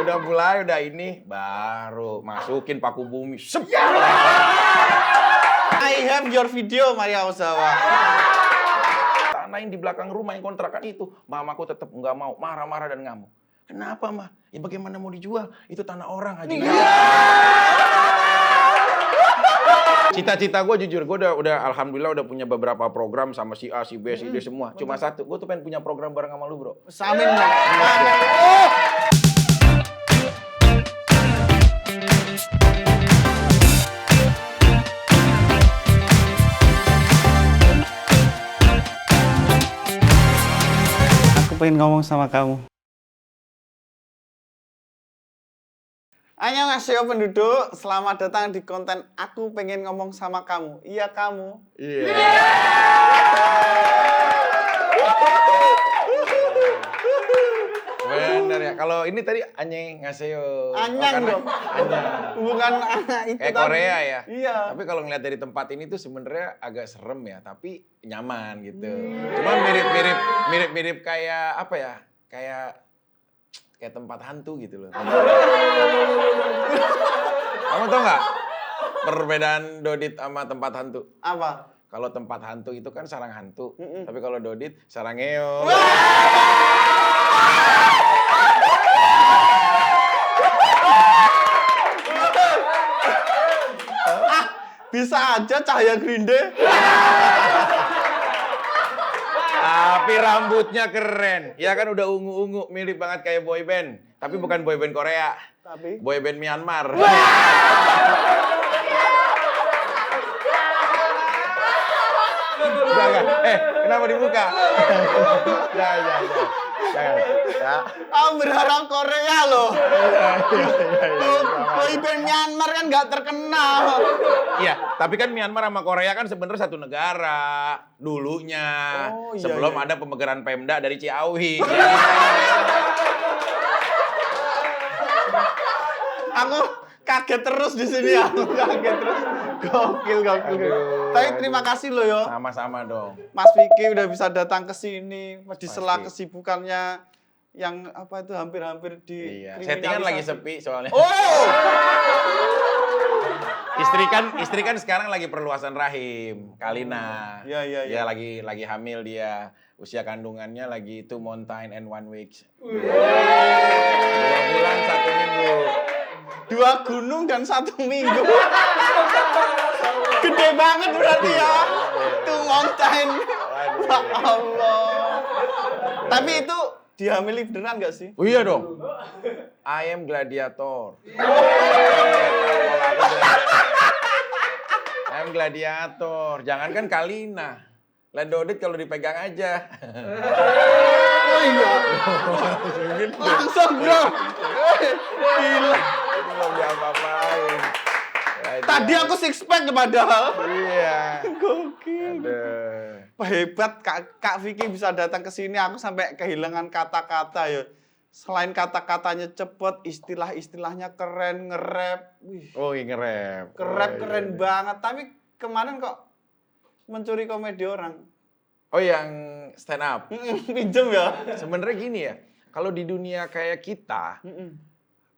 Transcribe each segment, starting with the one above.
Udah mulai, udah ini, baru masukin paku bumi. Sep. I have your video, Maria Ozawa. Tanah yang di belakang rumah yang kontrakan itu, mamaku tetap nggak mau, marah-marah dan ngamuk. Kenapa, mah? Ya bagaimana mau dijual? Itu tanah orang aja. Cita-cita gue jujur, gue udah alhamdulillah udah punya beberapa program sama si A, si B, si D semua. Cuma satu, gue tuh pengen punya program bareng sama lu, bro. Amin, Bang. Aku pengen ngomong sama kamu. Annyeonghaseyo penduduk, selamat datang di konten Aku Pengen Ngomong Sama Kamu. Iya kamu. Iya. Bener ya. Kalau ini tadi annyeonghaseyo. Anyang dong. Anyang. Bukan anak itu. Kayak Korea ya. Iya. Tapi kalau ngeliat dari tempat ini tuh sebenarnya agak serem ya, tapi nyaman gitu. Cuma mirip kayak apa ya? Kayak tempat hantu gitu loh. Kamu tau nggak perbedaan Dodit sama tempat hantu? Apa? Kalau tempat hantu itu kan sarang hantu, tapi kalau Dodit sarangeo. Bisa aja cahaya Grinde. Tapi rambutnya keren. Ya kan udah ungu-ungu, mirip banget kayak boyband. Tapi bukan boyband Korea. Tapi Boyband Myanmar. Jangan. Kenapa dibuka? Jangan. berharap Korea loh. Boyband Myanmar kan nggak terkenal. Iya, tapi kan Myanmar sama Korea kan sebenarnya satu negara dulunya. Oh, iya, sebelum iya. ada pemegaran Pemda dari Ciawi. Aku kaget terus di sini ya. Kaget terus. Gokil. Aduh, Tapi terima kasih loh yo. Sama-sama dong. Mas Vicky udah bisa datang ke sini di sela Pasti. kesibukannya yang apa itu hampir-hampir di Iya, settingan lagi kriminalisasi. sepi soalnya. Oh! Istri kan sekarang lagi perluasan rahim, Kalina. Iya. Dia lagi hamil dia. Usia kandungannya lagi 2 months and 1 week. 2 bulan 1 minggu. 2 gunung dan 1 minggu. Gede banget berarti ya. Itu mountain. Ya Allah. Tapi itu dihamili beneran gak sih? Oh iya dong. I am gladiator. I am gladiator. Jangankan Kalina. Lah Dodit kalau dipegang aja. Oh iya. Langsung bro. Gila. Belum diapa-apain. Tadi aku six pack padahal. Iya. Gokil. Aduh. Hebat Kak Vicky bisa datang ke sini. Aku sampai kehilangan kata-kata ya. Selain kata-katanya cepet, istilah-istilahnya keren, nge-rap. Wih, Oh, nge-rap. keren banget. Tapi kemarin kok mencuri komedi orang. Oh, yang stand up. Pinjem ya. Sebenarnya gini ya, kalau di dunia kayak kita,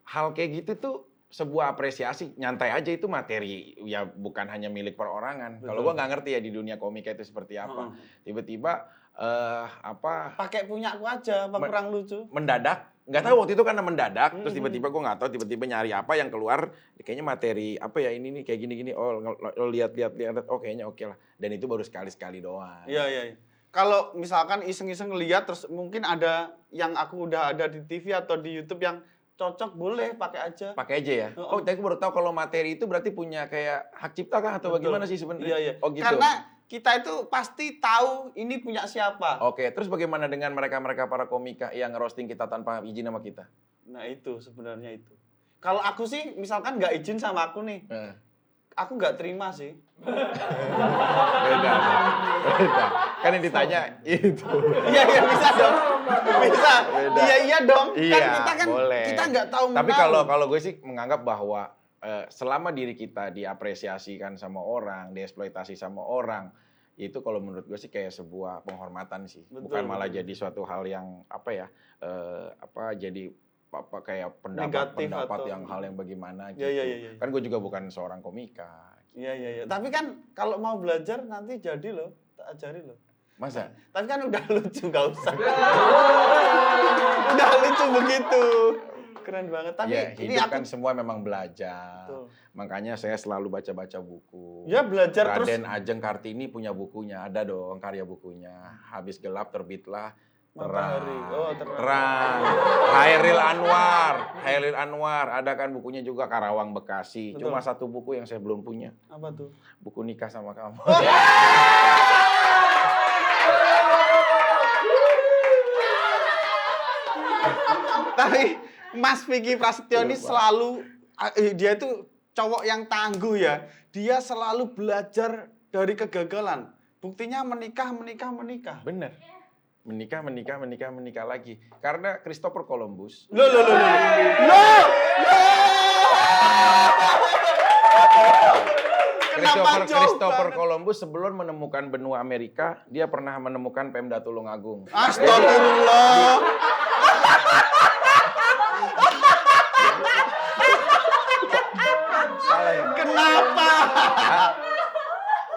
hal kayak gitu tuh sebuah apresiasi, nyantai aja itu materi, ya bukan hanya milik perorangan. Kalau gua nggak ngerti ya di dunia komika itu seperti apa. Tiba-tiba Pakai punya aku aja, apa kurang lucu? mendadak, nggak tahu waktu itu karena mendadak, terus tiba-tiba gue nggak tahu, tiba-tiba nyari apa yang keluar, kayaknya materi apa ya ini nih kayak gini-gini, lihat, oh kayaknya oke lah, dan itu baru sekali doang. Iya. Kalau misalkan iseng-iseng lihat terus mungkin ada yang aku udah ada di TV atau di YouTube yang cocok, boleh pakai aja. Pakai aja ya. Oh, tapi gue baru tahu kalau materi itu berarti punya kayak hak cipta kah atau bagaimana sih sebenarnya? Iya. Oh gitu. Karena kita itu pasti tahu ini punya siapa. Oke, terus bagaimana dengan mereka para komika yang ngerosting kita tanpa izin sama kita? Nah itu sebenarnya itu. Kalau aku sih misalkan nggak izin sama aku nih, aku nggak terima sih. Beda. Kan yang ditanya itu. Iya bisa dong. Bisa. Beda. Iya dong. Iya, Kan boleh. kita nggak tahu. Tapi kalau gue sih menganggap bahwa selama diri kita diapresiasikan sama orang, dieksploitasi sama orang, itu kalau menurut gue sih kayak sebuah penghormatan sih. Betul, Bukan malah jadi suatu hal yang jadi apa kayak Negatif pendapat atau yang hal yang bagaimana gitu. Iya. Kan gue juga bukan seorang komika. Iya. Tapi kan kalau mau belajar nanti jadi loh, tak ajari loh. Masa? Tapi kan udah lucu, gak usah. Udah lucu begitu. Keren banget. Tapi Ya, ini hidup aku kan semua memang belajar. Betul. Makanya saya selalu baca-baca buku. ya belajar terus Raden Ajeng Kartini punya bukunya, ada dong karya bukunya. Habis gelap terbitlah Matahari. terang. Oh, terang. Terang. Hairil Anwar, ada kan bukunya juga Karawang Bekasi. Betul. Cuma satu buku yang saya belum punya. Apa tuh? Buku Nikah Sama Kamu. Tapi Mas Vicky Prasetyo ini selalu, dia itu cowok yang tangguh ya. Dia selalu belajar dari kegagalan. Buktinya menikah. Bener. Menikah lagi. Karena Christopher Columbus. Loh. Kenapa Christopher Columbus sebelum menemukan benua Amerika, dia pernah menemukan Pemda Tulungagung. Astagfirullah. Kenapa?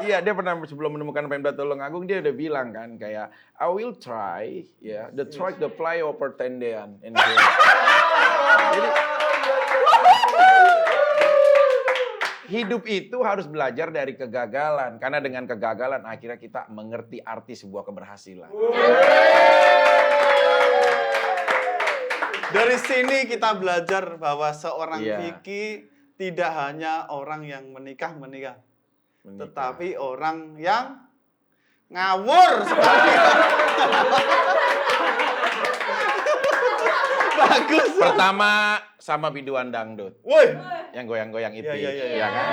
Iya, dia pernah sebelum menemukan Pemda Tulungagung, dia udah bilang kan kayak I will try, ya, the fly over tendean. Jadi hidup itu harus belajar dari kegagalan, karena dengan kegagalan akhirnya kita mengerti arti sebuah keberhasilan. Dari sini kita belajar bahwa seorang Iya. Vicky tidak hanya orang yang menikah, tetapi orang yang ngawur sekali. Bagus. Pertama sama biduan dangdut, Woi. yang goyang-goyang itu, Iya. ya kan?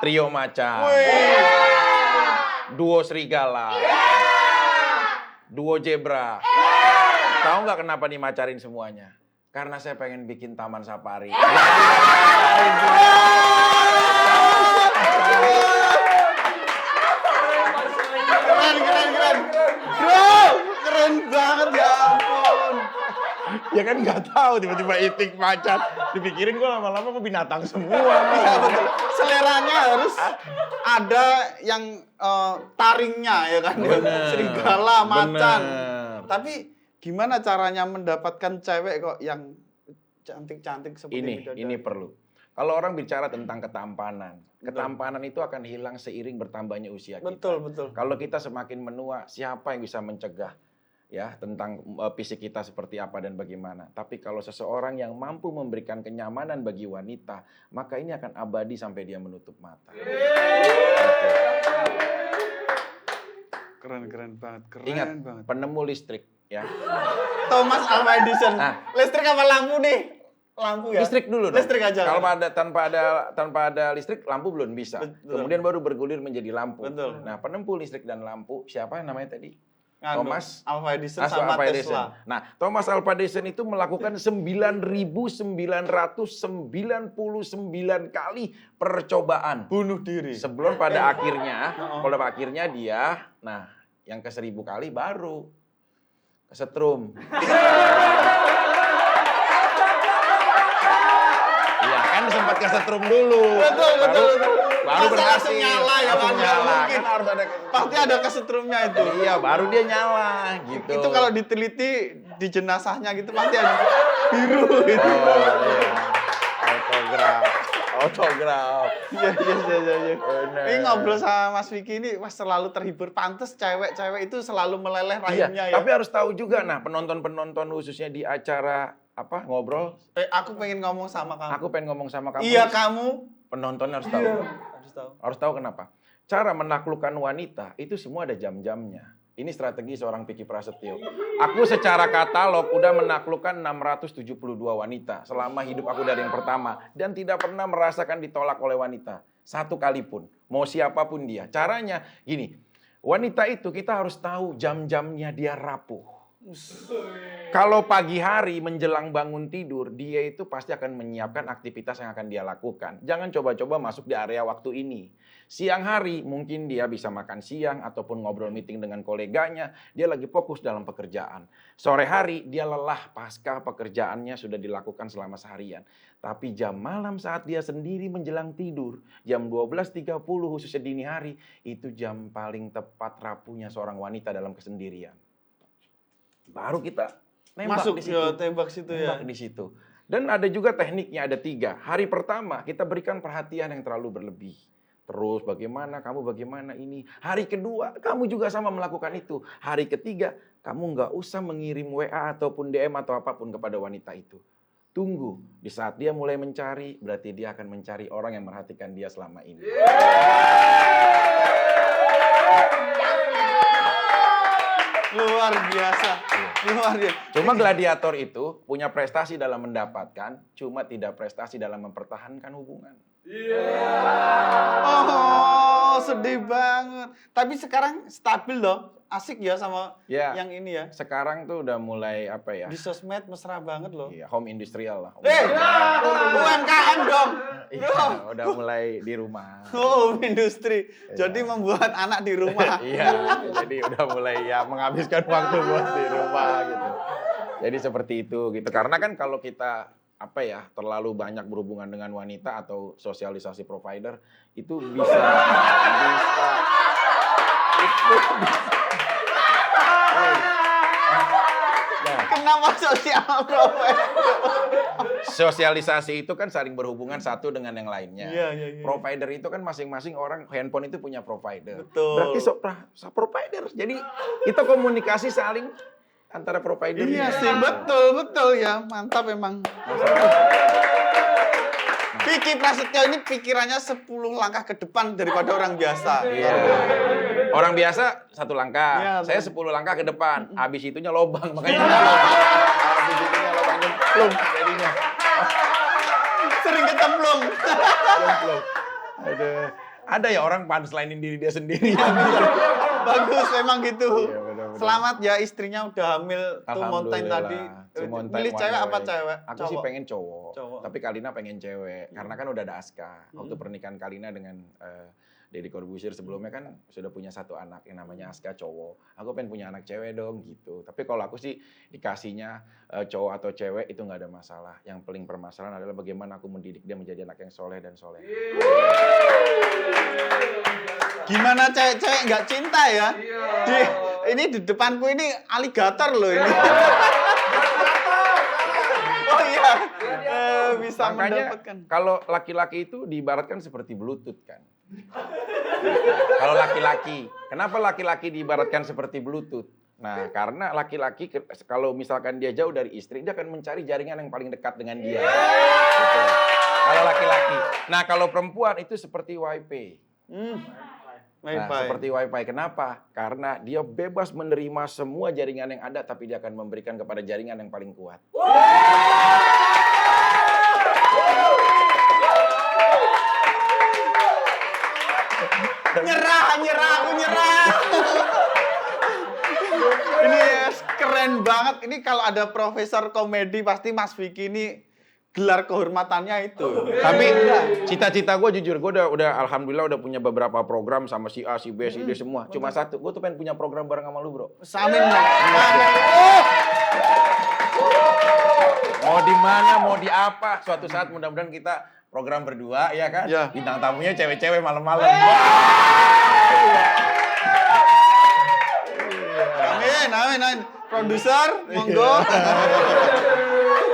Trio Macan, Woi. duo Serigala, duo Zebra. Tahu nggak kenapa dimacarin semuanya? Karena saya pengen bikin taman safari. Keren. Bro, keren banget ya ampun. Ya kan nggak tahu tiba-tiba itik macan. Dipikirin gue lama-lama kok binatang semua. Iya betul. Seleranya harus ada yang taringnya ya kan. Bener, Serigala, macan. bener. Tapi gimana caranya mendapatkan cewek kok yang cantik-cantik seperti Ini perlu. Kalau orang bicara tentang ketampanan itu akan hilang seiring bertambahnya usia kita. Betul. Kalau kita semakin menua, siapa yang bisa mencegah ya tentang fisik kita seperti apa dan bagaimana. Tapi kalau seseorang yang mampu memberikan kenyamanan bagi wanita, maka ini akan abadi sampai dia menutup mata. Keren banget. Ingat, penemu listrik ya. Thomas Alva Edison. Nah. Listrik apa lampu nih? Lampu ya? Listrik dulu dong. Listrik aja. Kalau tanpa ada listrik, lampu belum bisa. Betul. Kemudian baru bergulir menjadi lampu. Betul. Nah, penempuh listrik dan lampu, siapa yang namanya tadi? Thomas Alva Edison sama Alva Edison. Tesla. Nah, Thomas Alva Edison itu melakukan 9.999 kali percobaan. Bunuh diri. Sebelum pada akhirnya dia, yang ke 1.000 kali baru kesetrum. Iya kan sempat kesetrum dulu. Betul. Baru Masa berhasil. langsung nyala ya kan? Nggak mungkin. Kan harus ada Pasti ada kesetrumnya itu. Iya, baru dia nyala gitu. Itu kalau diteliti di jenazahnya gitu pasti ada biru gitu. Oh, iya. Autograf. Iya. Bener. Ini ngobrol sama Mas Vicky ini wah selalu terhibur. Pantes cewek-cewek itu selalu meleleh rahimnya ya. Tapi harus tahu juga penonton-penonton khususnya di acara ngobrol. Aku pengen ngomong sama kamu. Aku pengen ngomong sama kamu. Iya, kamu. Penonton harus tahu. Harus tahu kenapa? Cara menaklukkan wanita itu semua ada jam-jamnya. Ini strategi seorang Vicky Prasetyo. Aku secara katalog udah menaklukkan 672 wanita selama hidup aku dari yang pertama. Dan tidak pernah merasakan ditolak oleh wanita. Satu kali pun. Mau siapapun dia. Caranya gini. Wanita itu kita harus tahu jam-jamnya dia rapuh. Kalau pagi hari menjelang bangun tidur, dia itu pasti akan menyiapkan aktivitas yang akan dia lakukan. Jangan coba-coba masuk di area waktu ini. Siang hari mungkin dia bisa makan siang ataupun ngobrol meeting dengan koleganya. Dia lagi fokus dalam pekerjaan. Sore hari dia lelah pasca pekerjaannya sudah dilakukan selama seharian. Tapi jam malam saat dia sendiri menjelang tidur, jam 12.30 khususnya dini hari, itu jam paling tepat rapuhnya seorang wanita dalam kesendirian. Baru kita nembak Masuk di situ. tembak situ ya. Nembak di situ. Dan ada juga tekniknya, ada 3. Hari pertama kita berikan perhatian yang terlalu berlebih. Terus bagaimana ini. Hari kedua kamu juga sama melakukan itu. Hari ketiga kamu nggak usah mengirim WA ataupun DM atau apapun kepada wanita itu. Tunggu, di saat dia mulai mencari, berarti dia akan mencari orang yang merhatikan dia selama ini. Luar biasa. Luar biasa. Cuma gladiator itu punya prestasi dalam mendapatkan, cuma tidak prestasi dalam mempertahankan hubungan. Oh, sedih banget. Tapi sekarang stabil loh. Asik ya sama Ya, yang ini ya. sekarang tuh udah mulai apa ya? Di sosmed mesra banget loh. Iya, home industrial lah. UMKM dong. Iya, udah mulai di rumah. Oh, industri. Jadi membuat anak di rumah. Iya, jadi udah mulai ya menghabiskan waktu buat di rumah gitu. Jadi seperti itu gitu. Karena kan kalau kita apa ya terlalu banyak berhubungan dengan wanita atau sosialisasi provider itu bisa Kenapa sosial provider? sosialisasi itu kan saling berhubungan satu dengan yang lainnya. Iya. Provider itu kan masing-masing orang handphone itu punya provider. Betul. Berarti provider. Jadi kita komunikasi saling antara provider. Iya sih, betul ya. Mantap emang. Vicky Prasetyo ini pikirannya 10 langkah ke depan daripada orang biasa. Iya. Orang biasa 1 langkah, Iya, saya 10 langkah ke depan. Habis itunya lobang, makanya habis itunya lobang nyemplung jadinya. Sering kecemplung. Nyemplung. Ada ya orang punchline-in diri dia sendiri. Bagus memang gitu. Iya, benar-benar. Selamat ya istrinya udah hamil tuh Mountain tadi. Milih cewek apa cewek? Aku sih pengen cowok. Tapi Kalina pengen cewek. Karena kan udah ada Aska. Waktu pernikahan Kalina dengan Deddy Corbuzier sebelumnya kan sudah punya 1 anak yang namanya Aska cowok. Aku pengen punya anak cewek dong gitu. Tapi kalau aku sih dikasihnya cowok atau cewek itu nggak ada masalah. Yang paling permasalahan adalah bagaimana aku mendidik dia menjadi anak yang soleh dan soleh. Gimana cewek-cewek nggak cinta ya? Ini di depanku ini aligator loh ini. Oh iya, bisa Makanya mendapatkan. kalau laki-laki itu diibaratkan seperti Bluetooth kan. Kalau laki-laki, kenapa laki-laki diibaratkan seperti Bluetooth? Nah, karena laki-laki kalau misalkan dia jauh dari istri, dia akan mencari jaringan yang paling dekat dengan dia. Gitu. Kalau laki-laki. Nah, kalau perempuan itu seperti WiFi. Nah, seperti WiFi. Kenapa? Karena dia bebas menerima semua jaringan yang ada, tapi dia akan memberikan kepada jaringan yang paling kuat. Nyerah, aku nyerah. Ini keren banget. Ini kalau ada profesor komedi pasti Mas Vicky ini gelar kehormatannya itu. Tapi cita-cita gue jujur, gue udah alhamdulillah udah punya beberapa program sama si A, si B, si D semua. Cuma satu, gue tuh pengen punya program bareng sama lu, bro. Samin. Mau di mana, mau di apa? Suatu saat mudah-mudahan kita program berdua, ya kan? Ya. Bintang tamunya cewek-cewek malam-malam. Amin. Produser, monggo.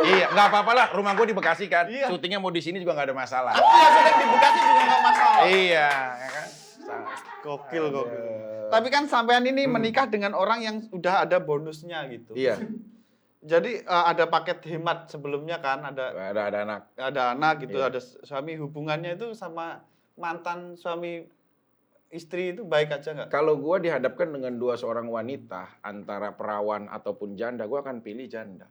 Iya, nggak apa-apa lah. Rumah gue di Bekasi kan. Iya. Syutingnya mau di sini juga nggak ada masalah. Iya, sudah di Bekasi juga nggak masalah. Iya, ya kan? Gokil. Tapi kan sampean ini menikah dengan orang yang udah ada bonusnya gitu. Iya. Jadi ada paket hemat sebelumnya kan, Ada anak. ada anak gitu, Iya. ada suami, hubungannya itu sama mantan suami istri itu baik aja nggak? Kalau gue dihadapkan dengan seorang wanita antara perawan ataupun janda, gue akan pilih janda.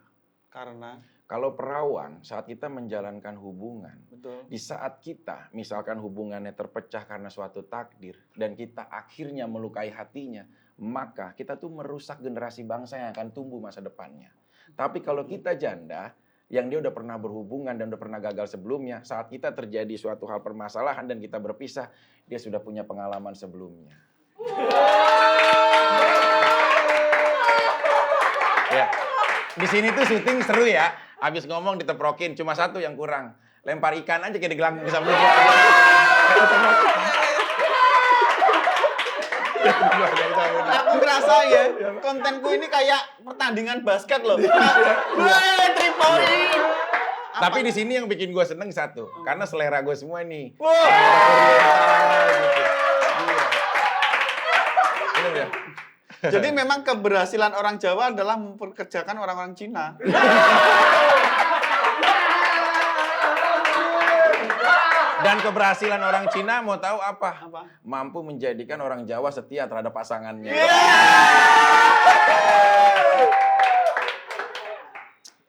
Kalau perawan, saat kita menjalankan hubungan, Betul. di saat kita misalkan hubungannya terpecah karena suatu takdir dan kita akhirnya melukai hatinya, maka kita tuh merusak generasi bangsa yang akan tumbuh masa depannya. Tapi kalau kita janda, yang dia udah pernah berhubungan dan udah pernah gagal sebelumnya, saat kita terjadi suatu hal permasalahan dan kita berpisah, dia sudah punya pengalaman sebelumnya. Ya, di sini tuh syuting seru ya. Habis ngomong diteprokin, cuma satu yang kurang. Lempar ikan aja kayak digelang bisa belum. Aku ngerasa ya, kontenku ini kayak pertandingan basket loh. Wih, 3 point. Tapi di sini yang bikin gue seneng satu, karena selera gue semua nih. Wow. Gitu. Iya. Iya. Jadi memang keberhasilan orang Jawa adalah memperkerjakan orang-orang Cina. Dan keberhasilan orang Cina mau tahu apa? Apa? Mampu menjadikan orang Jawa setia terhadap pasangannya.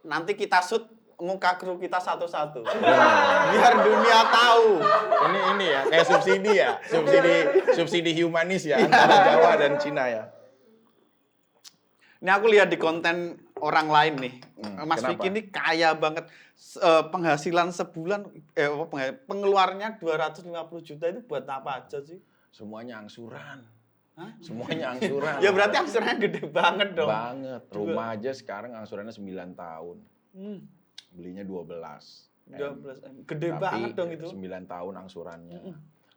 Nanti kita shoot muka kru kita satu-satu. Biar dunia tahu. Ini ya, kayak subsidi ya. Subsidi humanis ya antara Jawa dan Cina ya. Ini aku lihat di konten orang lain nih. Mas Kenapa? Vicky ini kaya banget. Penghasilan sebulan, pengeluarannya 250 juta itu buat apa aja sih? Semuanya angsuran. Hah? Semuanya angsuran. Ya berarti angsurannya gede banget dong. Banget. Rumah aja sekarang angsurannya 9 tahun. Belinya 12. 12. Gede Tapi banget dong itu. 9 tahun angsurannya.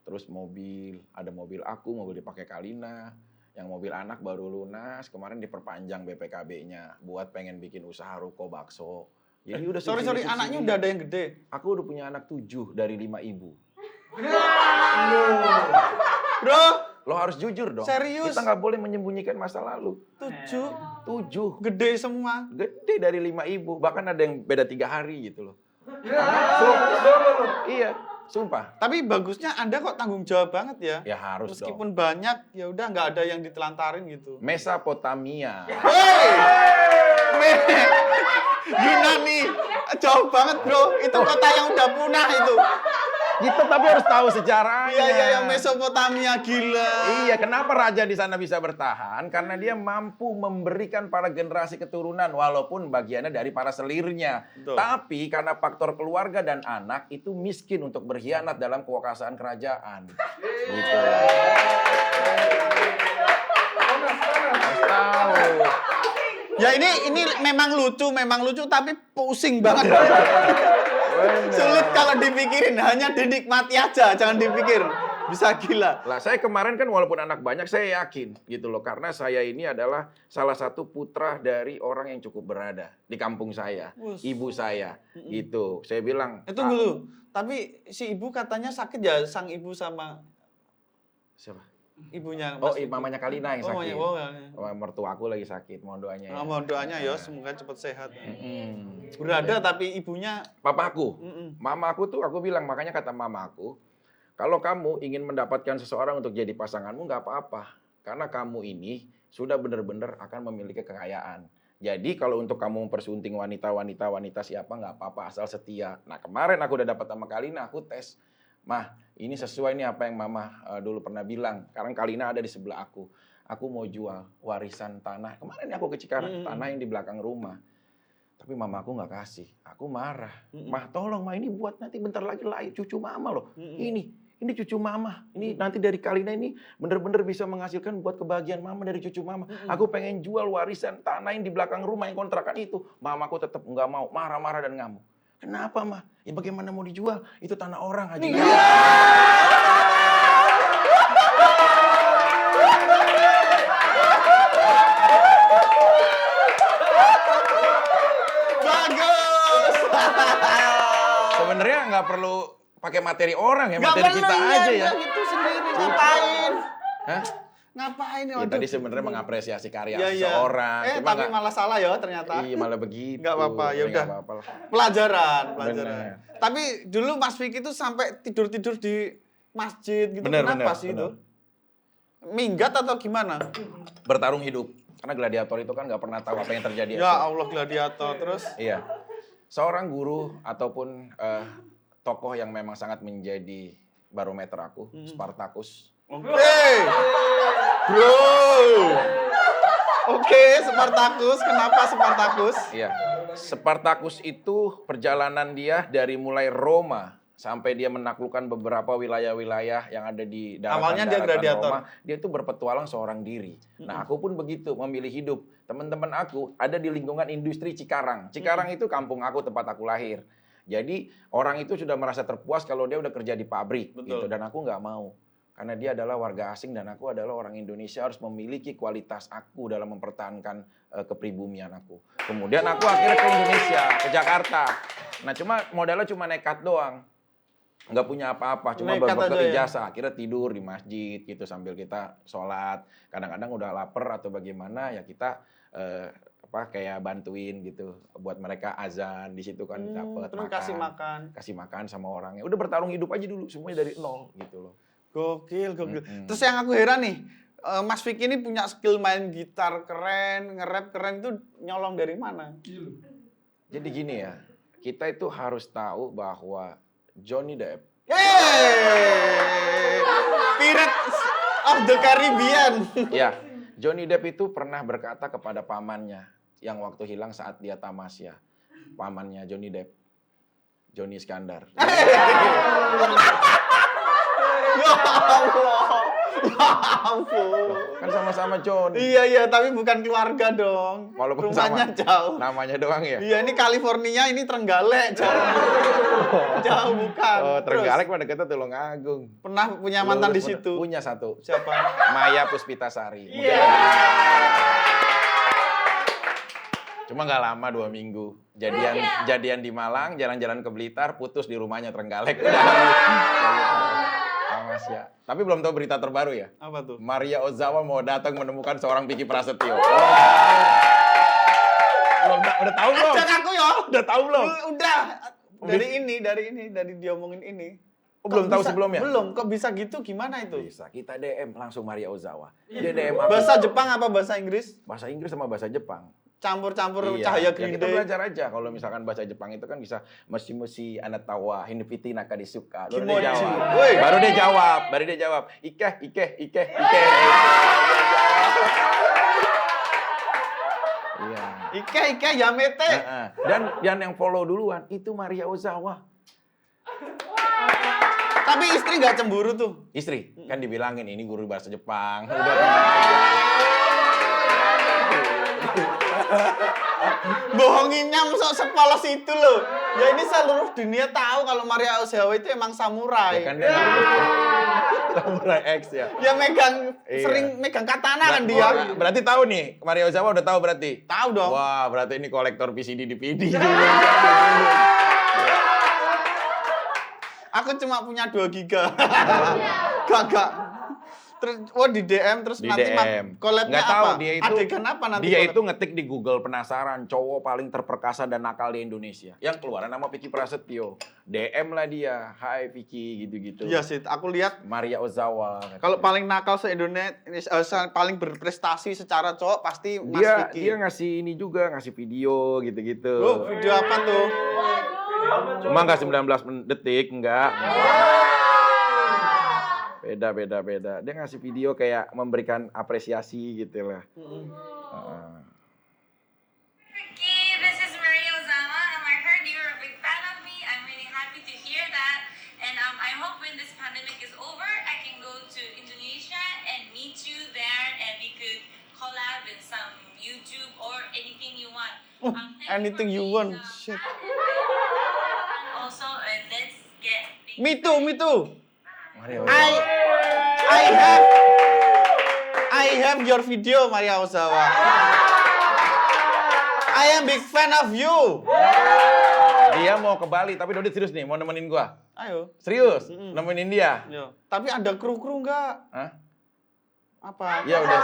Terus mobil, ada mobil aku, mobil dipakai Kalina. Yang mobil anak baru lunas, kemarin diperpanjang BPKB-nya buat pengen bikin usaha ruko bakso. Jadi udah Sorry, subsidi. anaknya udah ada yang gede. Aku udah punya anak 7 dari 5 ibu. Bro, Lo harus jujur dong. Serius? Kita nggak boleh menyembunyikan masa lalu. 7. 7. Gede semua. Gede dari 5 ibu. Bahkan ada yang beda 3 hari gitu loh. Iya, sumpah. Tapi bagusnya Anda kok tanggung jawab banget ya. Ya harus dong. Meskipun banyak, ya udah nggak ada yang ditelantarin gitu. Mesopotamia. Yunani, jauh banget bro. Itu kota yang udah punah itu. Kita tapi harus tahu sejarahnya. Iya, Mesopotamia gila. Iya, kenapa raja di sana bisa bertahan? Karena dia mampu memberikan para generasi keturunan walaupun bagiannya dari para selirnya. Betul. Tapi karena faktor keluarga dan anak itu miskin untuk berkhianat dalam kekuasaan kerajaan. Gitu. Harus tahu. Ya ini memang lucu tapi pusing banget. Sulit kalau dipikirin, hanya dinikmati aja, jangan dipikir. Bisa gila. Lah saya kemarin kan walaupun anak banyak saya yakin gitu loh karena saya ini adalah salah satu putra dari orang yang cukup berada di kampung saya, ibu saya gitu. Saya bilang, Tunggu dulu. Tapi si ibu katanya sakit ya, sang ibu sama siapa? ibunya. Oh, Mas Vicky. mamanya Kalina yang sakit. Oh, Mertua aku lagi sakit, mohon doanya ya. mohon doanya ya, semoga cepat sehat. Mm. Berada tapi ibunya. Papa aku, mama aku tuh aku bilang, makanya kata mama aku, kalau kamu ingin mendapatkan seseorang untuk jadi pasanganmu nggak apa-apa. Karena kamu ini sudah benar-benar akan memiliki kekayaan. Jadi kalau untuk kamu mempersunting wanita siapa nggak apa-apa asal setia. Nah kemarin aku udah dapat sama Kalina, aku tes. Mah, ini sesuai nih apa yang mama dulu pernah bilang. Sekarang Kalina ada di sebelah aku. Aku mau jual warisan tanah. Kemarin aku ke Cikarang, tanah yang di belakang rumah. Tapi mama aku nggak kasih. Aku marah. Mah, tolong mah ini buat nanti bentar lagi lahir cucu mama loh. Ini cucu mama. Ini nanti dari Kalina ini bener-bener bisa menghasilkan buat kebahagiaan mama dari cucu mama. Aku pengen jual warisan tanah yang di belakang rumah yang kontrakan itu. Mamaku tetap nggak mau, marah-marah dan ngamuk. Kenapa mah? Ya bagaimana mau dijual? Itu tanah orang aja. Bagus. Sebenarnya nggak perlu pakai materi orang ya, Nggak materi kita perlu, aja ya. Itu sendiri ngapain? Hah? Ngapain ya? Ya, tadi sebenarnya mengapresiasi karya Iya. seseorang. Cuma Tapi malah salah ya ternyata. Iya malah begitu. Nggak apa-apa, ya Tapi udah. nggak apa-apa lah. Pelajaran. Bener. Tapi dulu Mas Vicky itu sampai tidur-tidur di masjid gitu. Bener, Kenapa bener, sih bener. itu? Minggat atau gimana? Bertarung hidup. Karena gladiator itu kan nggak pernah tahu apa yang terjadi. Ya Allah, gladiator terus. Iya. Seorang guru ataupun tokoh yang memang sangat menjadi barometer aku, Spartacus. Hey, bro. Oke, Spartacus. Kenapa Spartacus? Iya, Spartacus itu perjalanan dia dari mulai Roma sampai dia menaklukkan beberapa wilayah-wilayah yang ada di Awalnya dia gladiator. Roma. Dia itu berpetualang seorang diri. Nah, aku pun begitu, memilih hidup. Teman-teman aku ada di lingkungan industri Cikarang. Cikarang itu kampung aku, tempat aku lahir. Jadi orang itu sudah merasa terpuas kalau dia udah kerja di pabrik. Gitu. Dan aku nggak mau. Karena dia adalah warga asing dan aku adalah orang Indonesia, harus memiliki kualitas aku dalam mempertahankan kepribumian aku. Kemudian aku akhirnya ke Indonesia, ke Jakarta. Nah modalnya cuma nekat doang. Nggak punya apa-apa, cuma berbekal ijazah. Akhirnya tidur di masjid gitu sambil kita sholat. Kadang-kadang udah lapar atau bagaimana ya kita kayak bantuin gitu buat mereka azan di situ kan dapat makan. Kasih makan sama orangnya. Udah bertarung hidup aja dulu semuanya dari nol gitu loh. Gokil. Terus yang aku heran nih, Mas Vicky ini punya skill main gitar keren, nge-rap keren, itu nyolong dari mana? Jadi gini ya, kita itu harus tahu bahwa Johnny Depp, Pirates of the Caribbean. Ya, Johnny Depp itu pernah berkata kepada pamannya yang waktu hilang saat dia tamasya. Pamannya Johnny Depp, Johnny Iskandar. Ya Allah. Ya ampun. Kan sama-sama John. Iya, tapi bukan keluarga dong. Walaupun rumahnya sama, jauh. Namanya doang ya? Iya, ini California, ini Trenggalek. Jauh bukan. Oh, Trenggalek pada kita Tulungagung. Pernah punya mantan di situ? Punya satu. Siapa? Maya Puspitasari. Cuma nggak lama 2 minggu. Jadian di Malang, jalan-jalan ke Blitar, putus di rumahnya Trenggalek. Ya. Tapi belum tahu berita terbaru ya. Apa tuh? Maria Ozawa mau datang menemukan seorang Vicky Prasetyo. Udah tahu belum? Ajak aku ya. Udah tahu belum? Udah. Dari dia omongin ini. Belum tahu sebelumnya? Belum. Kok bisa gitu? Gimana itu? Bisa. Kita DM langsung Maria Ozawa. Dia DM aku. Bahasa Jepang apa bahasa Inggris? Bahasa Inggris sama bahasa Jepang. Campur-campur Ya cahaya Green kita Day. belajar aja. Kalau misalkan bahasa Jepang itu kan bisa musi anatawa hinupiti nakadisuka. Baru dia jawab. Ike. Iya. Ike Yamete. Dan yang follow duluan itu Maria Ozawa. Tapi istri nggak cemburu tuh. Istri kan dibilangin ini guru bahasa Jepang. Bohonginnya masuk sepolos itu loh. Ya ini seluruh dunia tahu kalau Maria Ozawa itu emang samurai. Ya kan dia samurai X ya. Ya sering megang katana kan dia. Berarti tahu nih, Maria Ozawa udah tahu berarti. Tahu dong. Wah, berarti ini kolektor VCD DVD. Aku cuma punya 2 giga. Gak. Terus di DM terus Di nanti DM. collab-nya Nggak tahu, apa? dia itu, Adegan apa nanti? Dia collab? itu ngetik di Google penasaran cowok paling terperkasa dan nakal di Indonesia. Yang keluaran nama Vicky Prasetyo. DM lah dia, "Hai Vicky," gitu-gitu. Iya sih, aku lihat Maria Ozawa. kalau paling nakal se-Indonesia, paling berprestasi secara cowok pasti Mas Vicky. Dia ngasih ini juga, ngasih video gitu-gitu. Loh, video apa tuh? Cuma nggak 19 detik, enggak. Beda. Dia ngasih video kayak memberikan apresiasi gitu lah. Vicky, this is Maria Ozawa, and I heard you're a big fan of me. I'm really happy to hear that. And I hope when this pandemic is over, I can go to Indonesia and meet you there, and we could collab in some YouTube or anything you want. Anything you want, shit. And also, let's get things. Me too. Maria Ozawa. I have your video, Maria Ozawa. I am big fan of you. Dia mau ke Bali, tapi Dodit serius nih, mau nemenin gua. Ayo. Serius, nemenin dia. Yo. Tapi ada kru-kru nggak? Hah? Apa? Ya udah.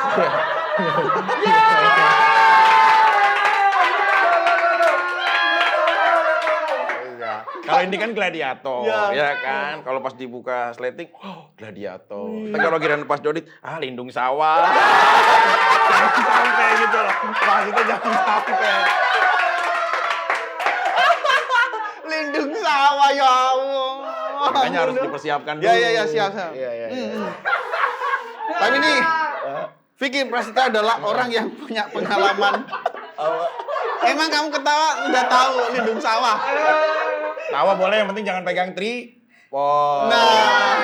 Kalau ini kan gladiator, ya kan. Kalau pas dibuka sleting, gladiator. Tapi kalau giliran pas Dodit, lindung sawah. Jangan sampai gitu loh. Maksudnya jangan sampai. Lindung sawah ya Allah. Makanya harus dipersiapkan dulu. Ya, siap. Iya. Tapi nih, Vicky Prasetyo adalah orang yang punya pengalaman. Emang kamu ketawa udah tahu lindung sawah? Tawa boleh, yang penting jangan pegang tripod. Nah,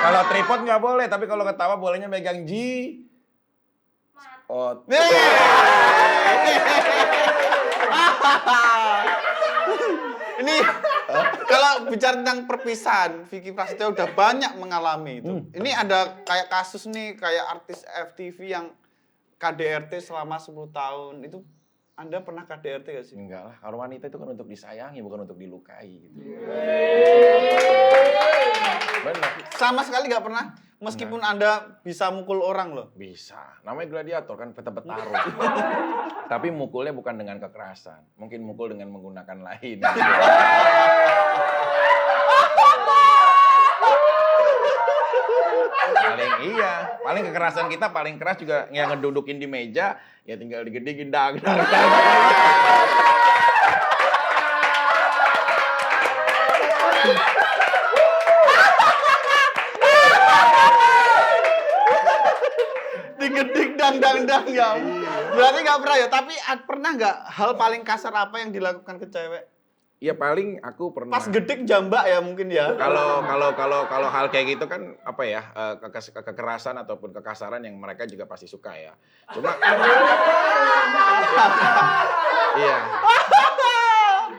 Kalau tripod nggak boleh, tapi kalau ketawa bolehnya megang Oh, ini kalau bicara tentang perpisahan, Vicky Prasetyo udah banyak mengalami itu. Ini ada kayak kasus nih, kayak artis FTV yang KDRT selama 10 tahun. Itu Anda pernah KDRT gak sih? enggak lah, kalau wanita itu kan untuk disayangi, bukan untuk dilukai gitu. Benar. Sama sekali gak pernah? Meskipun Anda bisa mukul orang loh. Bisa. Namanya gladiator kan tetap bertarung. Tapi mukulnya bukan dengan kekerasan. Mungkin mukul dengan menggunakan lain. Paling kekerasan kita paling keras juga yang ngedudukin di meja, ya tinggal digedegin dag. Digedik dang ya. Berarti nggak pernah ya, tapi pernah nggak hal paling kasar apa yang dilakukan ke cewek? Ya paling aku pernah. Pas gedik jambak ya mungkin ya. Kalau hal kayak gitu kan apa ya, kekerasan ataupun kekasaran yang mereka juga pasti suka ya. Cuma iya.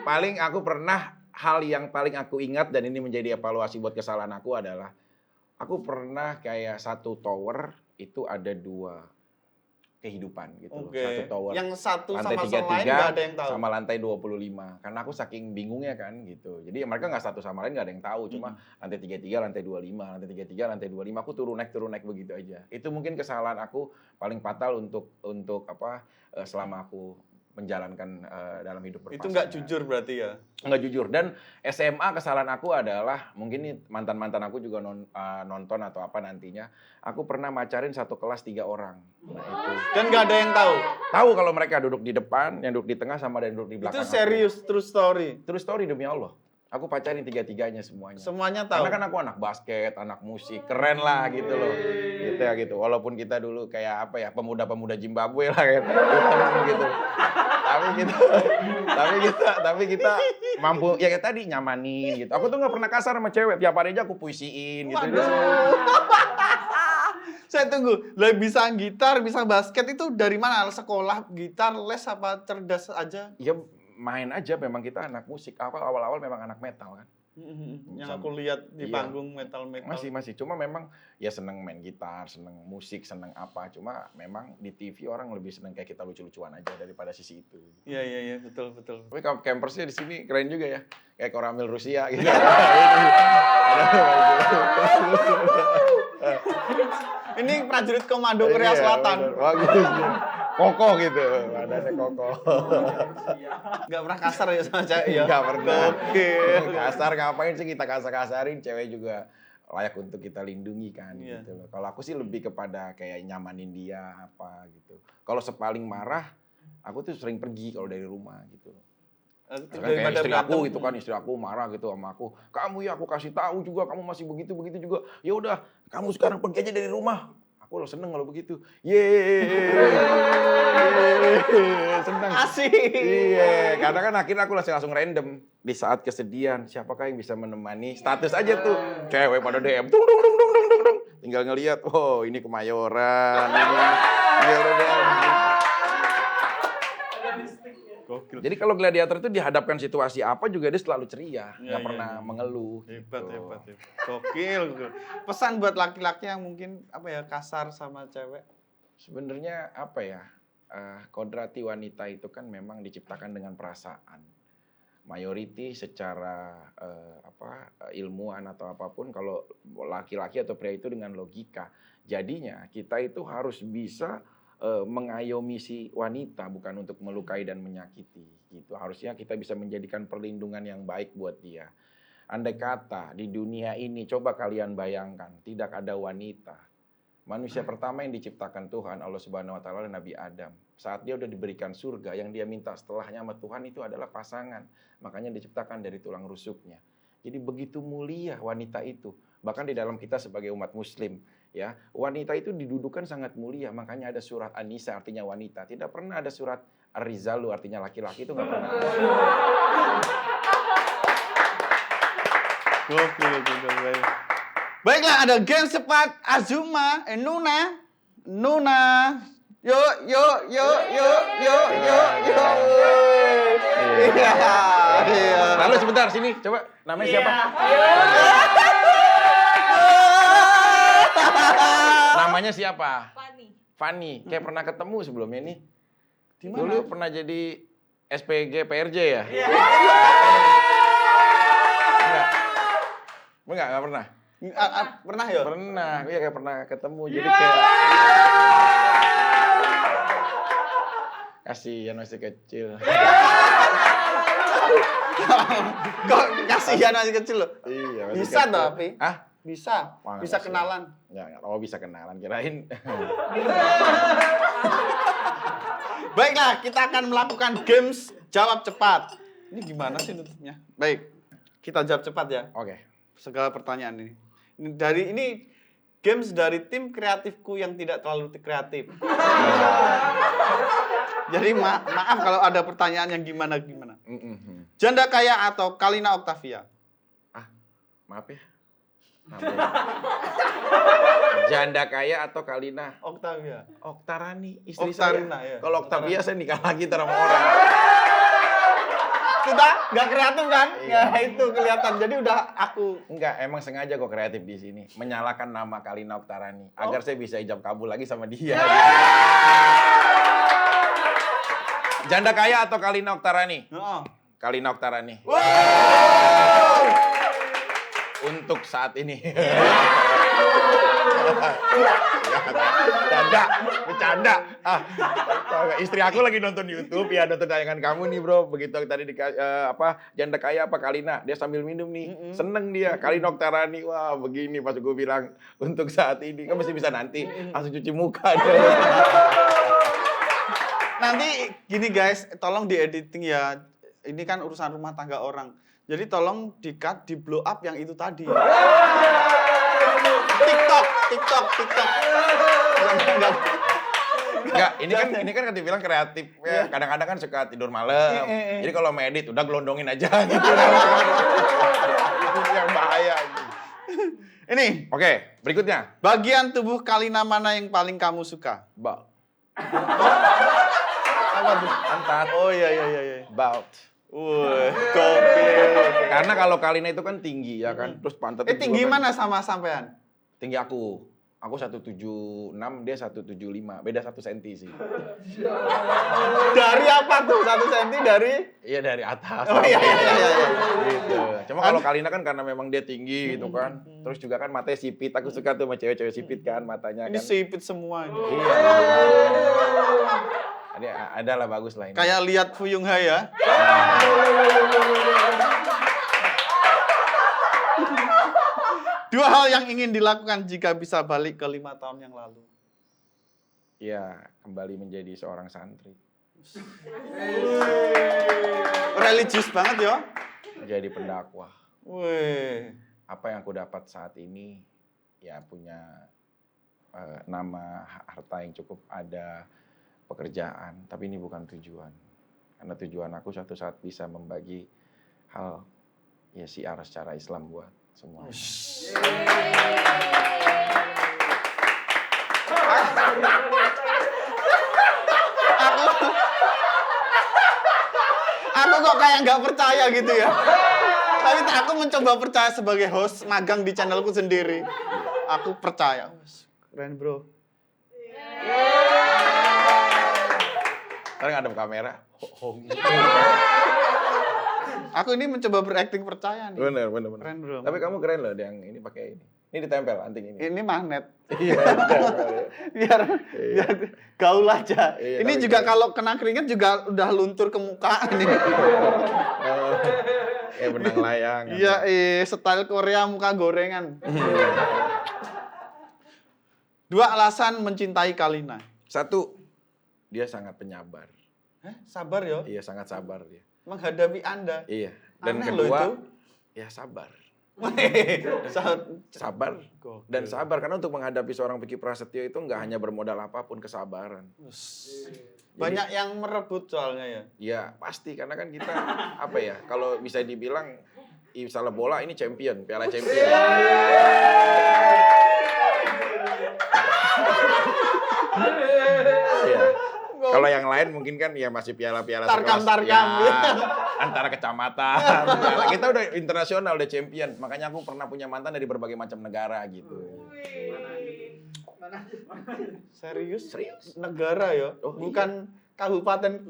Paling aku pernah, hal yang paling aku ingat dan ini menjadi evaluasi buat kesalahan aku adalah aku pernah kayak satu tower itu ada 2 kehidupan gitu loh. Satu tower. Yang satu lantai sama lain nggak ada yang tahu. Sama lantai 25. Karena aku saking bingungnya kan gitu. Jadi mereka nggak satu sama lain nggak ada yang tahu. Cuma lantai 33, lantai 25, lantai 33, lantai 25. Aku turun naik begitu aja. Itu mungkin kesalahan aku paling fatal untuk selama aku menjalankan dalam hidup berpasangan. Itu nggak jujur berarti ya? Nggak jujur. Dan SMA kesalahan aku adalah, mungkin nih mantan-mantan aku juga nonton atau apa nantinya, aku pernah macarin satu kelas 3 orang. Nah, itu. Dan nggak ada yang tahu? Tahu kalau mereka duduk di depan, yang duduk di tengah sama yang duduk di belakang. Itu serius, true story? True story demi Allah. Aku pacarin 3-3-nya semuanya. Semuanya tahu? Karena kan aku anak basket, anak musik, keren lah gitu loh. Gitu ya gitu. Walaupun kita dulu kayak apa ya, pemuda-pemuda Zimbabwe lah gitu. Tapi kita mampu ya kayak tadi nyamanin gitu. Aku tuh nggak pernah kasar sama cewek. Tiap hari aja aku puisiin gitu. Saya tunggu, lah bisa gitar, bisa basket itu dari mana? Sekolah gitar, les apa cerdas aja? Ya main aja, memang kita anak musik. Awal-awal memang anak metal kan. Yang aku lihat di panggung metal-metal. Masih. Cuma memang ya seneng main gitar, seneng musik, seneng apa. Cuma memang di TV orang lebih seneng kayak kita lucu-lucuan aja daripada sisi itu. Iya, betul. Tapi campersnya di sini keren juga ya. Kayak Koramil Rusia gitu. Ini prajurit komando Korea Selatan. Bagus. Kokoh gitu, badannya kokoh. Gak pernah kasar ya sama cewek ya? Gak pernah. Oke. Kasar ngapain sih kita kasar-kasarin, cewek juga layak untuk kita lindungi kan gitu loh. Kalau aku sih lebih kepada kayak nyamanin dia apa gitu. Kalau sepaling marah, aku tuh sering pergi kalau dari rumah gitu. Kayak istri aku marah gitu sama aku. Kamu ya aku kasih tahu juga kamu masih begitu juga. Ya udah, kamu sekarang pergi aja dari rumah. Aku lo seneng kalau begitu. Seneng. Asik. Iya, karena kan akhirnya aku langsung random. Di saat kesedihan, siapakah yang bisa menemani? Status aja tuh. Cewek pada DM. Dung. Tinggal ngelihat, oh ini Kemayoran. Gokil. Jadi kalau gladiator itu dihadapkan situasi apa juga dia selalu ceria, nggak pernah mengeluh. Hebat. Gitu. Gokil. Pesan buat laki-laki yang mungkin kasar sama cewek. Sebenarnya kodrati wanita itu kan memang diciptakan dengan perasaan. Mayoriti secara ilmuwan atau apapun, kalau laki-laki atau pria itu dengan logika. Jadinya kita itu harus bisa mengayomi si wanita, bukan untuk melukai dan menyakiti gitu. Harusnya kita bisa menjadikan perlindungan yang baik buat dia. Andai kata di dunia ini, coba kalian bayangkan, tidak ada wanita. Manusia pertama yang diciptakan Tuhan Allah Subhanahu wa taala Nabi Adam. saat dia udah diberikan surga, yang dia minta setelahnya sama Tuhan itu adalah pasangan. Makanya diciptakan dari tulang rusuknya. Jadi begitu mulia wanita itu. Bahkan di dalam kita sebagai umat muslim, ya, wanita itu didudukan sangat mulia. Makanya ada surat An-Nisa artinya wanita. Tidak pernah ada surat Ar-Rizalu artinya laki-laki, itu nggak pernah ada. Gokil. Baiklah, ada game cepat Azuma, Nuna. Yuk. Iya. Lalu sebentar sini, coba namanya siapa? Namanya siapa? Fanny. Kayak pernah ketemu sebelumnya nih. Dulu pernah jadi SPG PRJ ya? Enggak pernah. Pernah ya? Pernah, iya kayak pernah ketemu. Jadi kayak kasihan masih kecil. Kok kasihan masih kecil loh? Iya, masih Bisa kecil. tapi. Hah? Bisa. Wah, Bisa nggak kenalan. Ya, bisa kenalan, kirain. Baiklah, kita akan melakukan games jawab cepat. Ini gimana sih nutupnya? Baik, kita jawab cepat ya. Oke. Segala pertanyaan ini. Ini games dari tim kreatifku yang tidak terlalu kreatif. Jadi maaf kalau ada pertanyaan yang gimana. Janda kaya atau Kalina Octavia? Maaf ya. Namanya. Janda kaya atau Kalina? Octavia. Oktarani, istri Oktarina, saya. ya. Kalau Octavia saya nikah lagi sama orang. Sudah nggak kreatif kan? Iya. Ya itu kelihatan. Jadi udah aku. Enggak, emang sengaja kok kreatif di sini. Menyalakan nama Kalina Oktarani. Agar saya bisa ijab kabul lagi sama dia. Janda kaya atau Kalina Oktarani? Oh. Kalina Oktarani. Untuk saat ini. Bercanda. Istri aku lagi nonton YouTube ya, nonton tayangan kamu nih bro. Begitu tadi janda kaya apa Kalina, dia sambil minum nih, seneng dia. Kalina Oktarani, wah begini pas gue bilang untuk saat ini kan masih bisa nanti langsung cuci muka deh. Nanti gini guys, tolong di editing ya. Ini kan urusan rumah tangga orang. Jadi tolong di-cut, di-blow up yang itu tadi. TikTok. Enggak, ini kan dibilang kreatif ya. Kadang-kadang kan suka tidur malam. Jadi kalau mau edit udah gelondongin aja gitu. Itu yang bahaya. Ini, Oke, berikutnya. bagian tubuh Kalina mana yang paling kamu suka? Apa tuh? Pantat. Oh iya. Baut. Wih, gokil. Karena kalau Kalina itu kan tinggi ya kan. Terus pantat Tinggi juga kan, mana sama sampean? tinggi aku. Aku 176, dia 175. Beda 1 cm sih. Dari apa tuh? 1 cm dari? Iya dari atas. Oh iya. Gitu. Cuma kalau Kalina kan karena memang dia tinggi gitu kan. Terus juga kan matanya sipit. Aku suka tuh sama cewek-cewek sipit kan matanya Ini kan. sipit semua. Iya. Ada lah bagus lah ini. Kayak lihat Fuyung Hai ya. Dua hal yang ingin dilakukan jika bisa balik ke 5 tahun yang lalu. Iya, kembali menjadi seorang santri. Religius banget ya. Jadi pendakwah. Wih. Apa yang aku dapat saat ini, ya punya nama, harta yang cukup, ada pekerjaan. Tapi ini bukan tujuan. Karena tujuan aku suatu saat bisa membagi hal, ya syiar secara Islam buat semua. Aku kok kayak nggak percaya gitu ya. Tapi aku mencoba percaya sebagai host magang di channelku sendiri. Aku percaya. Keren bro. Ntar ngadep kamera. Aku ini mencoba berakting percaya nih. Bener. Keren bro. Tapi kamu keren loh yang ini pakai ini. Ini ditempel anting ini. Ini magnet. Iya, ditempel ya. biar gaul aja. Iya, Ini tapi juga keren. kalau kena keringat juga udah luntur ke muka ini. Kayak benang layang. Iya, style Korea muka gorengan. 2 alasan mencintai Kalina. 1, Dia sangat penyabar. Sabar ya, Iya, sangat sabar dia. menghadapi Anda. Iya. Dan Aneh loh kedua, itu. ya sabar. Saat- Sabar Gokil. dan sabar karena untuk menghadapi seorang Vicky Prasetyo itu nggak hanya bermodal apapun, kesabaran. Banyak yang merebut soalnya ya. Ya pasti karena kan kita apa ya, kalau bisa dibilang salah bola ini champion, Piala Champion. Iya. Kalau yang lain mungkin kan ya masih piala-piala Tarkam-tarkam. ya, antara kecamatan. Kita udah internasional, udah champion. Makanya aku pernah punya mantan dari berbagai macam negara gitu. Serius? Serius. Negara ya, Oh, bukan kabupaten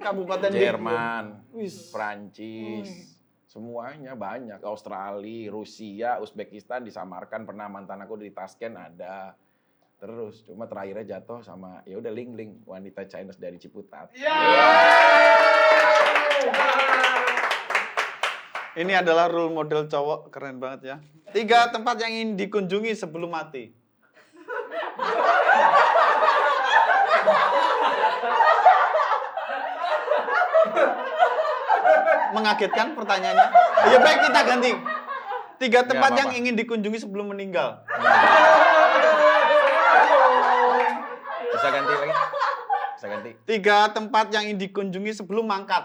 di- Jerman, Wis. Prancis, semuanya banyak. Australia, Rusia, Uzbekistan disamarkan. Pernah mantan aku di Tashkent ada. Terus cuma terakhirnya jatuh sama ya udah Ling, wanita Chinese dari Ciputat. Ini adalah role model cowok, keren banget ya. 3 tempat yang ingin dikunjungi sebelum mati. Mengagetkan pertanyaannya. Ya baik, kita ganti. 3 tempat yang apa-apa. ingin dikunjungi sebelum meninggal. Bisa ganti lagi? Bisa ganti. 3 tempat yang ingin dikunjungi sebelum mangkat.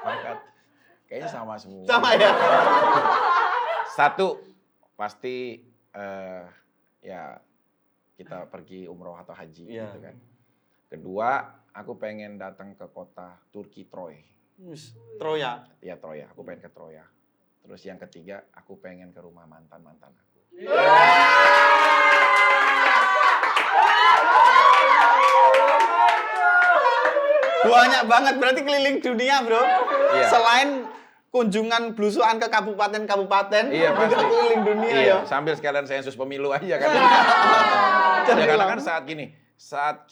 Mangkat. Kayaknya sama semua. Sama ya? 1 pasti ya kita pergi umroh atau haji Iya. gitu kan. Kedua, aku pengen datang ke kota Turki Troy. Troya. Ya Troya, aku pengen ke Troya. Terus yang ketiga, aku pengen ke rumah mantan-mantan aku. Banyak banget, berarti keliling dunia bro. Iya. Selain kunjungan belusuan ke kabupaten-kabupaten, Iya juga pasti. keliling dunia Iya, ya. sambil sekalian sensus pemilu aja kan. Ya karena kan saat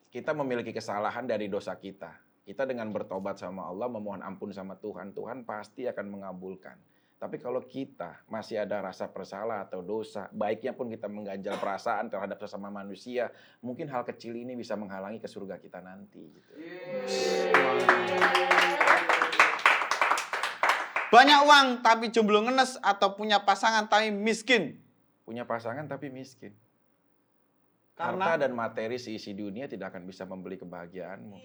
kita memiliki kesalahan dari dosa kita. Kita dengan bertobat sama Allah, memohon ampun sama Tuhan, Tuhan pasti akan mengabulkan. Tapi kalau kita masih ada rasa bersalah atau dosa, baiknya pun kita mengganjal perasaan terhadap sesama manusia, mungkin hal kecil ini bisa menghalangi ke surga kita nanti. Gitu. Banyak uang tapi jomblo ngenes atau punya pasangan tapi miskin. Punya pasangan tapi miskin. Karena Harta dan materi seisi dunia tidak akan bisa membeli kebahagiaanmu.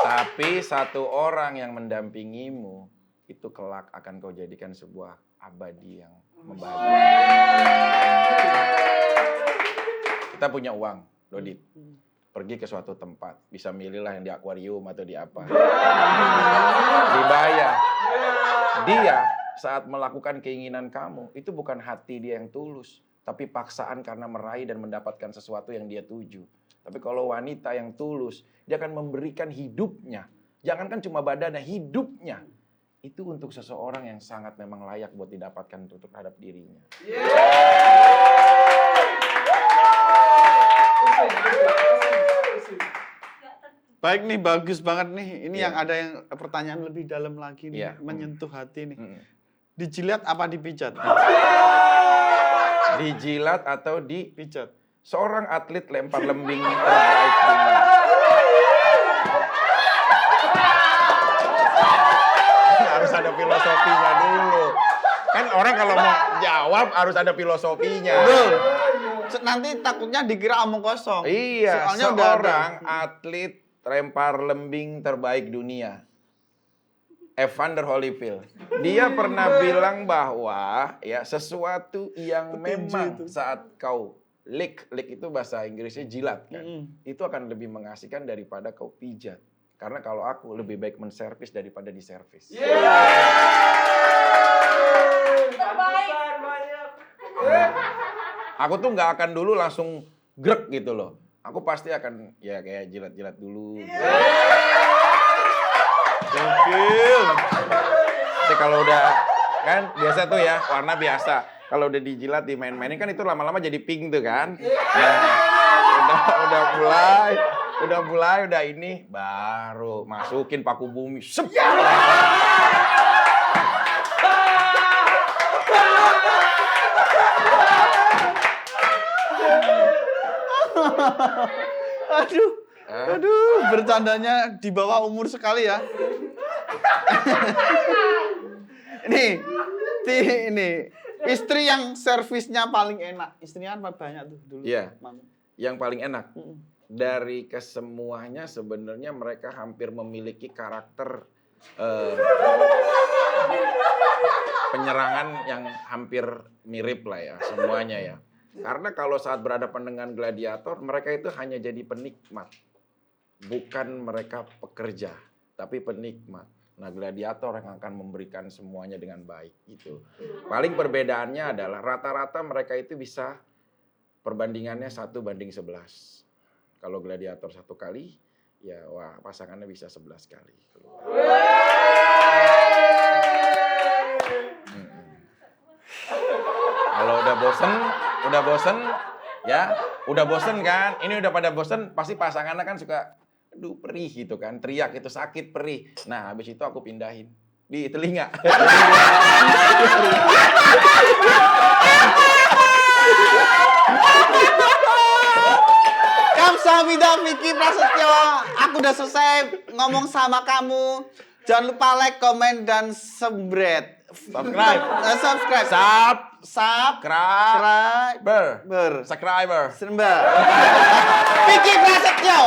Tapi satu orang yang mendampingimu, itu kelak akan kau jadikan sebuah abadi yang membahagiakan. Kita punya uang, Dodit. Pergi ke suatu tempat, bisa milihlah yang di akuarium atau di apa. Dibayar. Dia saat melakukan keinginan kamu, itu bukan hati dia yang tulus, tapi paksaan karena meraih dan mendapatkan sesuatu yang dia tuju. Tapi kalau wanita yang tulus, dia akan memberikan hidupnya. Jangankan cuma badannya, hidupnya. Itu untuk seseorang yang sangat memang layak buat didapatkan untuk terhadap dirinya. baik nih, bagus banget nih. Ini Iya. yang ada yang pertanyaan lebih dalam lagi nih, Iya. menyentuh hati nih. Mm-mm. Dijilat apa dipijat? Dijilat atau Pijat. seorang atlet lempar lembing terbaik dunia. Harus ada filosofinya dulu. Kan orang kalau mau jawab harus ada filosofinya. Betul. Nanti takutnya dikira omong kosong. Iya, Soalnya udah ada. seorang atlet lempar lembing terbaik dunia. Evander Holyfield. Dia pernah bilang bahwa ya sesuatu yang memang saat kau lick itu bahasa Inggrisnya jilat kan. Itu akan lebih mengasihkan daripada kau pijat. Karena kalau aku lebih baik menservis daripada diservis. Aku tuh nggak akan dulu langsung grek gitu loh. Aku pasti akan ya kayak jilat-jilat dulu. Gitu. Gokil. Tapi kalau udah kan biasa tuh ya warna biasa. Kalau udah dijilat dimain-mainin kan itu lama-lama jadi pink tuh kan. Ya, udah ini baru masukin paku bumi. Sep. Aduh, bercandanya di bawah umur sekali ya. Ini istri yang servisnya paling enak. Istrinya kan banyak tuh dulu. Iya. Yang paling enak. Dari kesemuanya sebenarnya mereka hampir memiliki karakter penyerangan yang hampir mirip lah ya semuanya ya. Karena kalau saat berhadapan dengan gladiator, mereka itu hanya jadi penikmat. Bukan mereka pekerja, tapi penikmat. Nah, gladiator yang akan memberikan semuanya dengan baik gitu. Paling perbedaannya adalah rata-rata mereka itu bisa perbandingannya 1:11. Kalau gladiator 1 kali, ya wah pasangannya bisa 11 kali. Kalau udah bosen kan, ini udah pada bosen, pasti pasangannya kan suka, aduh perih gitu kan, teriak itu sakit perih. Nah habis itu aku pindahin di telinga. Kamsahamnida Vicky Prasetyo, aku udah selesai ngomong sama kamu. Jangan lupa like, komen, dan subscribe. Subscriber. Vicky Prasetyo.